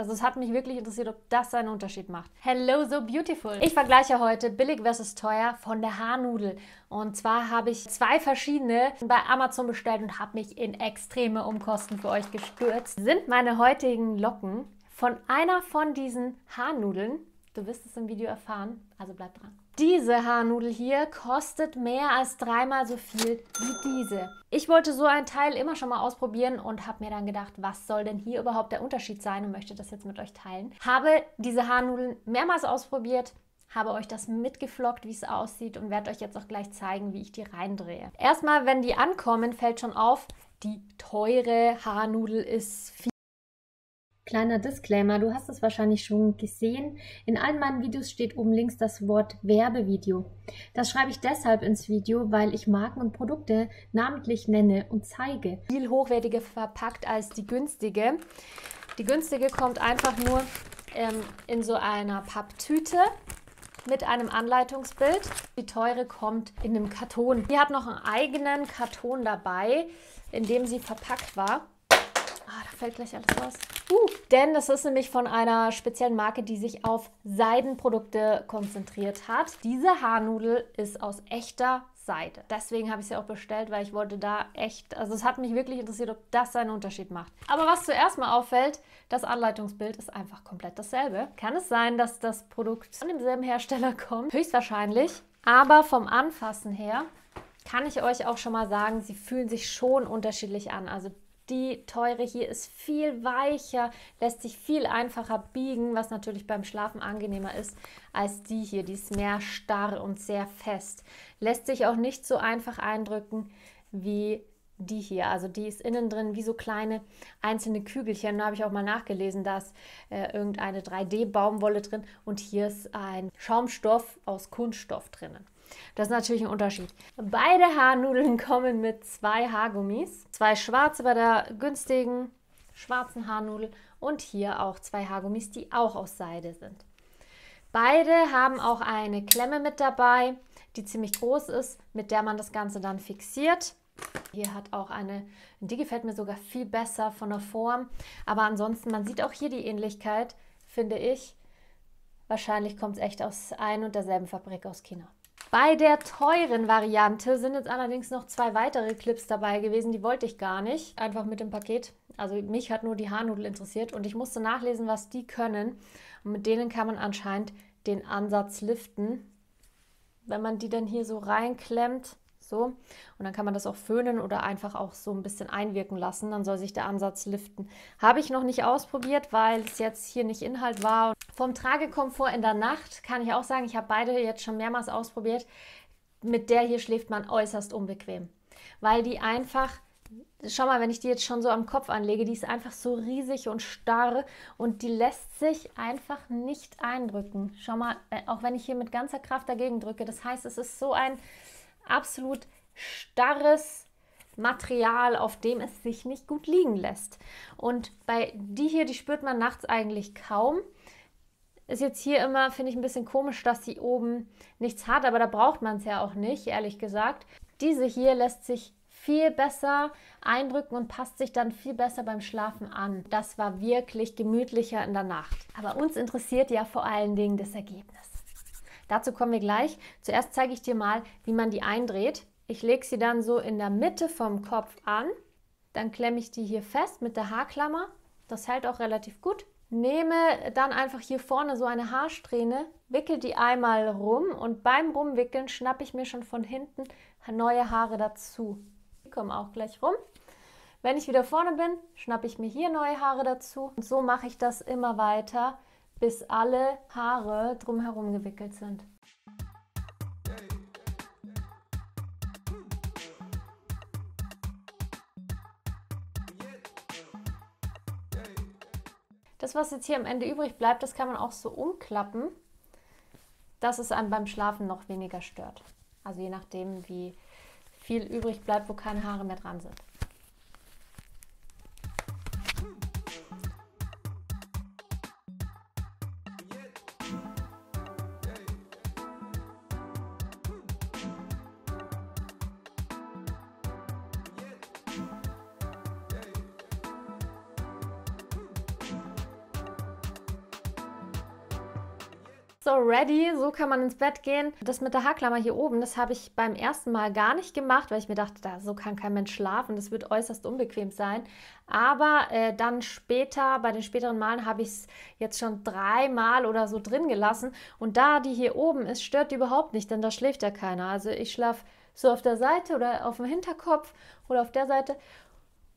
Also es hat mich wirklich interessiert, ob das einen Unterschied macht. Hello, so beautiful! Ich vergleiche heute billig versus teuer von der Haarnudel. Und zwar habe ich 2 verschiedene bei Amazon bestellt und habe mich in extreme Umkosten für euch gestürzt. Sind meine heutigen Locken von einer von diesen Haarnudeln. Du wirst es im Video erfahren, also bleib dran. Diese Haarnudel hier kostet mehr als 3-mal so viel wie diese. Ich wollte so ein Teil immer schon mal ausprobieren und habe mir dann gedacht, was soll denn hier überhaupt der Unterschied sein und möchte das jetzt mit euch teilen. Habe diese Haarnudeln mehrmals ausprobiert, habe euch das mitgefloggt, wie es aussieht und werde euch jetzt auch gleich zeigen, wie ich die reindrehe. Erstmal, wenn die ankommen, fällt schon auf, die teure Haarnudel ist viel. Kleiner Disclaimer, du hast es wahrscheinlich schon gesehen. In allen meinen Videos steht oben links das Wort Werbevideo. Das schreibe ich deshalb ins Video, weil ich Marken und Produkte namentlich nenne und zeige. Viel hochwertiger verpackt als die günstige. Die günstige kommt einfach nur in so einer Papptüte mit einem Anleitungsbild. Die teure kommt in einem Karton. Die hat noch einen eigenen Karton dabei, in dem sie verpackt war. Da fällt gleich alles raus. Denn das ist nämlich von einer speziellen Marke, die sich auf Seidenprodukte konzentriert hat. Diese Haarnudel ist aus echter Seide. Deswegen habe ich sie auch bestellt, weil ich wollte da echt, also es hat mich wirklich interessiert, ob das einen Unterschied macht. Aber was zuerst mal auffällt, das Anleitungsbild ist einfach komplett dasselbe. Kann es sein, dass das Produkt von demselben Hersteller kommt? Höchstwahrscheinlich. Aber vom Anfassen her kann ich euch auch schon mal sagen, sie fühlen sich schon unterschiedlich an. Also die teure hier ist viel weicher, lässt sich viel einfacher biegen, was natürlich beim Schlafen angenehmer ist als die hier. Die ist mehr starr und sehr fest. Lässt sich auch nicht so einfach eindrücken wie die hier. Also die ist innen drin wie so kleine einzelne Kügelchen. Da habe ich auch mal nachgelesen, da ist irgendeine 3D-Baumwolle drin und hier ist ein Schaumstoff aus Kunststoff drinnen. Das ist natürlich ein Unterschied. Beide Haarnudeln kommen mit 2 Haargummis. 2 schwarze bei der günstigen schwarzen Haarnudel und hier auch 2 Haargummis, die auch aus Seide sind. Beide haben auch eine Klemme mit dabei, die ziemlich groß ist, mit der man das Ganze dann fixiert. Hier hat auch die gefällt mir sogar viel besser von der Form. Aber ansonsten, man sieht auch hier die Ähnlichkeit, finde ich. Wahrscheinlich kommt es echt aus ein und derselben Fabrik aus China. Bei der teuren Variante sind jetzt allerdings noch 2 weitere Clips dabei gewesen, die wollte ich gar nicht, einfach mit dem Paket. Also mich hat nur die Haarnudel interessiert und ich musste nachlesen, was die können. Und mit denen kann man anscheinend den Ansatz liften, wenn man die dann hier so reinklemmt. So. Und dann kann man das auch föhnen oder einfach auch so ein bisschen einwirken lassen. Dann soll sich der Ansatz liften. Habe ich noch nicht ausprobiert, weil es jetzt hier nicht Inhalt war. Vom Tragekomfort in der Nacht kann ich auch sagen, ich habe beide jetzt schon mehrmals ausprobiert. Mit der hier schläft man äußerst unbequem. Weil die einfach, schau mal, wenn ich die jetzt schon so am Kopf anlege, die ist einfach so riesig und starr und die lässt sich einfach nicht eindrücken. Schau mal, auch wenn ich hier mit ganzer Kraft dagegen drücke, das heißt, es ist so ein absolut starres Material, auf dem es sich nicht gut liegen lässt. Und bei die hier, die spürt man nachts eigentlich kaum. Ist jetzt hier immer, finde ich, ein bisschen komisch, dass die oben nichts hat, aber da braucht man es ja auch nicht, ehrlich gesagt. Diese hier lässt sich viel besser eindrücken und passt sich dann viel besser beim Schlafen an. Das war wirklich gemütlicher in der Nacht. Aber uns interessiert ja vor allen Dingen das Ergebnis. Dazu kommen wir gleich. Zuerst zeige ich dir mal, wie man die eindreht. Ich lege sie dann so in der Mitte vom Kopf an. Dann klemme ich die hier fest mit der Haarklammer. Das hält auch relativ gut. Nehme dann einfach hier vorne so eine Haarsträhne, wickel die einmal rum und beim Rumwickeln schnappe ich mir schon von hinten neue Haare dazu. Die kommen auch gleich rum. Wenn ich wieder vorne bin, schnappe ich mir hier neue Haare dazu. Und so mache ich das immer weiter, bis alle Haare drumherum gewickelt sind. Das, was jetzt hier am Ende übrig bleibt, das kann man auch so umklappen, dass es einem beim Schlafen noch weniger stört. Also je nachdem, wie viel übrig bleibt, wo keine Haare mehr dran sind. So ready, so kann man ins Bett gehen. Das mit der Haarklammer hier oben, das habe ich beim ersten Mal gar nicht gemacht, weil ich mir dachte, so kann kein Mensch schlafen, das wird äußerst unbequem sein. Aber dann später, bei den späteren Malen, habe ich es jetzt schon 3-mal oder so drin gelassen. Und da die hier oben ist, stört die überhaupt nicht, denn da schläft ja keiner. Also ich schlafe so auf der Seite oder auf dem Hinterkopf oder auf der Seite.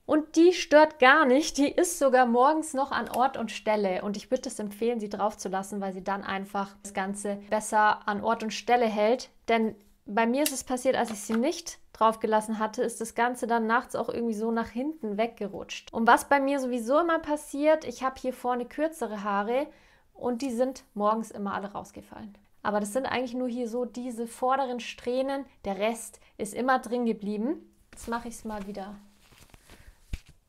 Und die stört gar nicht, die ist sogar morgens noch an Ort und Stelle. Und ich würde es empfehlen, sie drauf zu lassen, weil sie dann einfach das Ganze besser an Ort und Stelle hält. Denn bei mir ist es passiert, als ich sie nicht drauf gelassen hatte, ist das Ganze dann nachts auch irgendwie so nach hinten weggerutscht. Und was bei mir sowieso immer passiert, ich habe hier vorne kürzere Haare und die sind morgens immer alle rausgefallen. Aber das sind eigentlich nur hier so diese vorderen Strähnen, der Rest ist immer drin geblieben. Jetzt mache ich es mal wieder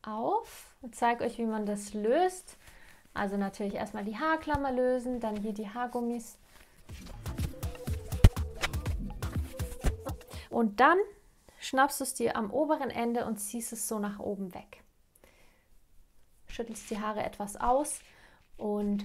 auf und zeige euch, wie man das löst. Also natürlich erstmal die Haarklammer lösen, dann hier die Haargummis. Und dann schnappst du es dir am oberen Ende und ziehst es so nach oben weg. Schüttelst die Haare etwas aus und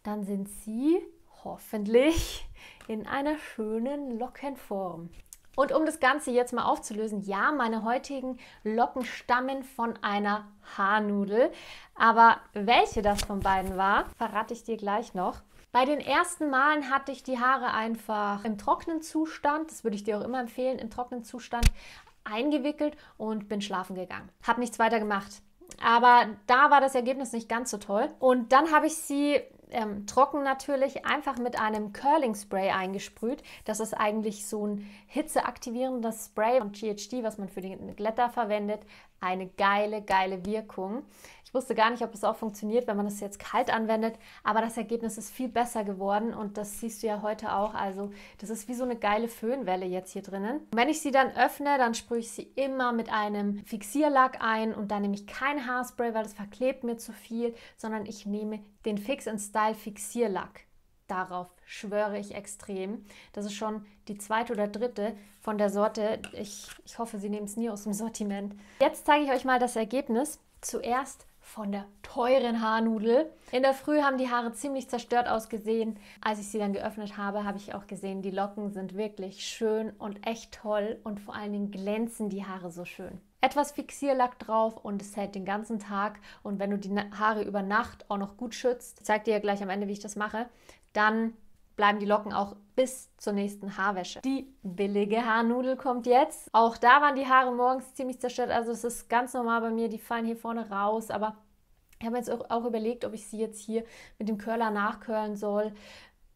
dann sind sie hoffentlich in einer schönen Lockenform. Und um das Ganze jetzt mal aufzulösen, ja, meine heutigen Locken stammen von einer Haarnudel. Aber welche das von beiden war, verrate ich dir gleich noch. Bei den ersten Malen hatte ich die Haare einfach im trockenen Zustand, das würde ich dir auch immer empfehlen, im trockenen Zustand eingewickelt und bin schlafen gegangen. Habe nichts weiter gemacht. Aber da war das Ergebnis nicht ganz so toll. Und dann habe ich sie trocken natürlich einfach mit einem Curling Spray eingesprüht. Das ist eigentlich so ein hitzeaktivierendes Spray von GHD, was man für die Glätter verwendet. Eine geile Wirkung. Ich wusste gar nicht, ob es auch funktioniert, wenn man das jetzt kalt anwendet, aber das Ergebnis ist viel besser geworden und das siehst du ja heute auch. Also das ist wie so eine geile Föhnwelle jetzt hier drinnen. Und wenn ich sie dann öffne, dann sprühe ich sie immer mit einem Fixierlack ein und dann nehme ich kein Haarspray, weil das verklebt mir zu viel, sondern ich nehme den Fix & Style Fixierlack. Darauf schwöre ich extrem. Das ist schon die zweite oder dritte von der Sorte. Ich hoffe, sie nehmen es nie aus dem Sortiment. Jetzt zeige ich euch mal das Ergebnis. Zuerst von der teuren Haarnudel. In der Früh haben die Haare ziemlich zerstört ausgesehen. Als ich sie dann geöffnet habe, habe ich auch gesehen, die Locken sind wirklich schön und echt toll und vor allen Dingen glänzen die Haare so schön. Etwas Fixierlack drauf und es hält den ganzen Tag und wenn du die Haare über Nacht auch noch gut schützt, ich zeige dir ja gleich am Ende, wie ich das mache, dann bleiben die Locken auch bis zur nächsten Haarwäsche. Die billige Haarnudel kommt jetzt. Auch da waren die Haare morgens ziemlich zerstört. Also es ist ganz normal bei mir, die fallen hier vorne raus. Aber ich habe mir jetzt auch überlegt, ob ich sie jetzt hier mit dem Curler nachcurlen soll.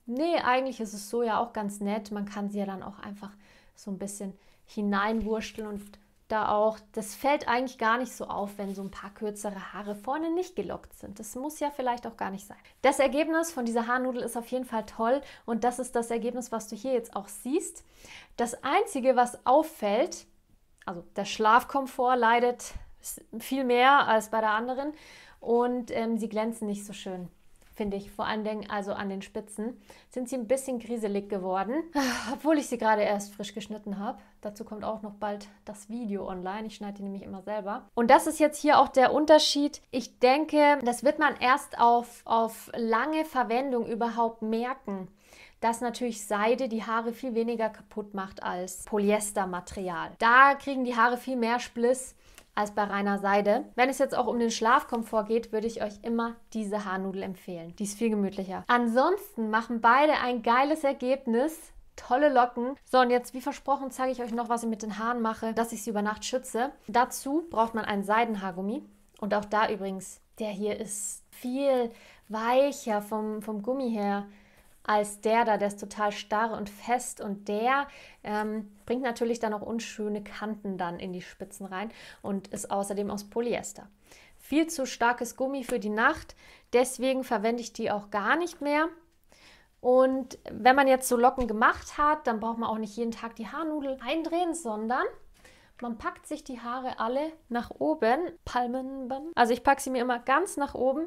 Nee, eigentlich ist es so ja auch ganz nett. Man kann sie ja dann auch einfach so ein bisschen hineinwursteln und da auch, das fällt eigentlich gar nicht so auf, wenn so ein paar kürzere Haare vorne nicht gelockt sind. Das muss ja vielleicht auch gar nicht sein. Das Ergebnis von dieser Haarnudel ist auf jeden Fall toll und das ist das Ergebnis, was du hier jetzt auch siehst. Das Einzige, was auffällt, also der Schlafkomfort leidet viel mehr als bei der anderen und sie glänzen nicht so schön. Finde ich, vor allen Dingen also an den Spitzen, sind sie ein bisschen grieselig geworden, obwohl ich sie gerade erst frisch geschnitten habe. Dazu kommt auch noch bald das Video online. Ich schneide die nämlich immer selber. Und das ist jetzt hier auch der Unterschied. Ich denke, das wird man erst auf lange Verwendung überhaupt merken, dass natürlich Seide die Haare viel weniger kaputt macht als Polyestermaterial. Da kriegen die Haare viel mehr Spliss als bei reiner Seide. Wenn es jetzt auch um den Schlafkomfort geht, würde ich euch immer diese Haarnudel empfehlen. Die ist viel gemütlicher. Ansonsten machen beide ein geiles Ergebnis. Tolle Locken. So, und jetzt, wie versprochen, zeige ich euch noch, was ich mit den Haaren mache, dass ich sie über Nacht schütze. Dazu braucht man einen Seidenhaargummi. Und auch da übrigens, der hier ist viel weicher vom Gummi her als der da, der ist total starr und fest und der bringt natürlich dann auch unschöne Kanten dann in die Spitzen rein und ist außerdem aus Polyester. Viel zu starkes Gummi für die Nacht, deswegen verwende ich die auch gar nicht mehr. Und wenn man jetzt so Locken gemacht hat, dann braucht man auch nicht jeden Tag die Haarnudel eindrehen, sondern man packt sich die Haare alle nach oben, Palmenband. Also ich packe sie mir immer ganz nach oben,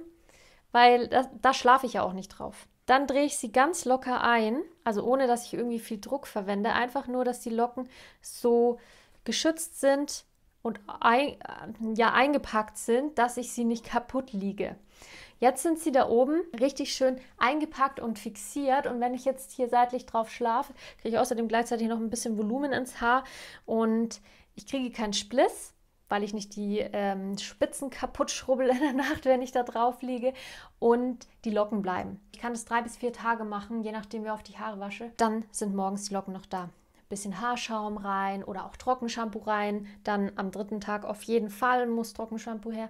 weil da schlafe ich ja auch nicht drauf. Dann drehe ich sie ganz locker ein, also ohne, dass ich irgendwie viel Druck verwende. Einfach nur, dass die Locken so geschützt sind und eingepackt sind, dass ich sie nicht kaputt liege. Jetzt sind sie da oben richtig schön eingepackt und fixiert. Und wenn ich jetzt hier seitlich drauf schlafe, kriege ich außerdem gleichzeitig noch ein bisschen Volumen ins Haar. Und ich kriege keinen Spliss, weil ich nicht die Spitzen kaputt schrubbel in der Nacht, wenn ich da drauf liege. Und die Locken bleiben. Ich kann das 3 bis 4 Tage machen, je nachdem, wie oft die Haare wasche. Dann sind morgens die Locken noch da. Bisschen Haarschaum rein oder auch Trockenshampoo rein. Dann am 3. Tag auf jeden Fall muss Trockenshampoo her.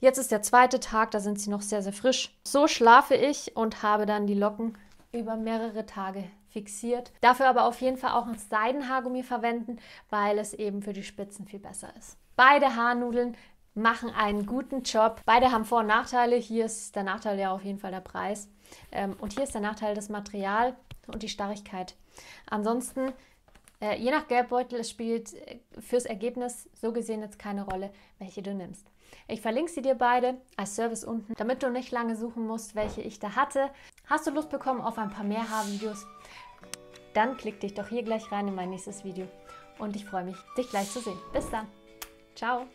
Jetzt ist der 2. Tag, da sind sie noch sehr, sehr frisch. So schlafe ich und habe dann die Locken über mehrere Tage fixiert. Dafür aber auf jeden Fall auch ein Seidenhaargummi verwenden, weil es eben für die Spitzen viel besser ist. Beide Haarnudeln machen einen guten Job. Beide haben Vor- und Nachteile. Hier ist der Nachteil ja auf jeden Fall der Preis. Und hier ist der Nachteil das Material und die Starrigkeit. Ansonsten, je nach Geldbeutel, es spielt fürs Ergebnis so gesehen jetzt keine Rolle, welche du nimmst. Ich verlinke sie dir beide als Service unten, damit du nicht lange suchen musst, welche ich da hatte. Hast du Lust bekommen auf ein paar mehr Haarvideos? Dann klick dich doch hier gleich rein in mein nächstes Video. Und ich freue mich, dich gleich zu sehen. Bis dann. Ciao.